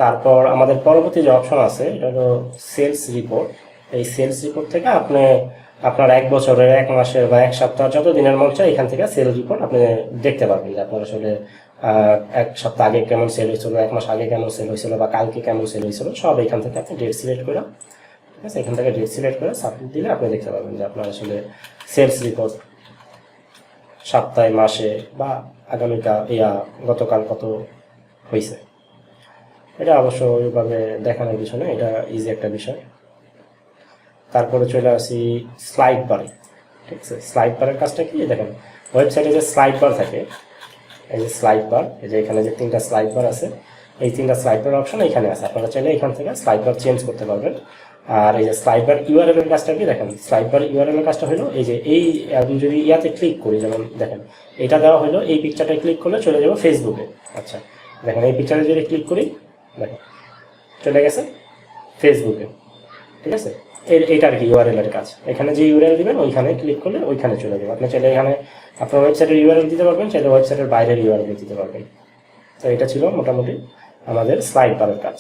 তারপর আমাদের পরবর্তী যে অপশন আছে এটা হলো সেলস রিপোর্ট। এই সেলস রিপোর্ট থেকে আপনি আপনার 1 বছরের, 1 মাসের বা 1 সপ্তাহ যত দিনের মন চায় এখান থেকে সেল রিপোর্ট আপনি দেখতে পারবেন যে আপনার আসলে 1 সপ্তাহ আগে কেমন সেল হয়েছিল, 1 মাস আগে কেমন সেল হয়েছিল বা কালকে কেমন সেল হয়েছিল, সব এখান থেকে আপনি ডেট সিলেক্ট করে, ঠিক আছে, এখান থেকে ডেট সিলেক্ট করে সাবমিট দিলে আপনি দেখতে পাবেন যে আপনার আসলে সেলস রিপোর্ট সপ্তাহে, মাসে বা আগামীকাল গতকাল কত হয়েছে। এটা অবশ্য ওইভাবে দেখানোর কিছু না, এটা ইজি একটা বিষয়। তারপরে চলে আসি স্লাইড বারে। ঠিক আছে, স্লাইড বারের কাজটা কি দেখেন, ওয়েবসাইটে যে স্লাইড বার থাকে, এই যে স্লাইড বার, এই যে এখানে যে 3টা স্লাইড বার আছে, এই 3টা স্লাইড বার অপশন এখানে আছে। আপনারা চাইলে এখান থেকে স্লাইড বার চেঞ্জ করতে পারবেন। আর এই যে স্লাইড বার ইউআরএল এর কাজটা কি দেখেন, স্লাইড বার ইউআরএল এর কাজটা হলো এই যে আমি যদি ইয়াতে ক্লিক করি, যেমন দেখেন এটা দেওয়া হলো, এই পিকচারটা ক্লিক করলে চলে যাবো ফেসবুকে। আচ্ছা দেখেন এই পিকচারে যদি ক্লিক করি, দেখেন চলে গেছে ফেসবুকে। ঠিক আছে, এইটা আর কি ইউআরএল এর কাজ। এখানে যে ইউআরএল দিবেন ওইখানে ক্লিক করলে ওইখানে চলে যাবে। আপনি চাইলে এখানে আপনার ওয়েবসাইটের ইউআরএল দিতে পারবেন, চাইলে ওয়েবসাইটের বাইরের ইউআরএল দিতে পারবেন। তো এটা ছিল মোটামুটি আমাদের স্লাইড বারের কাজ।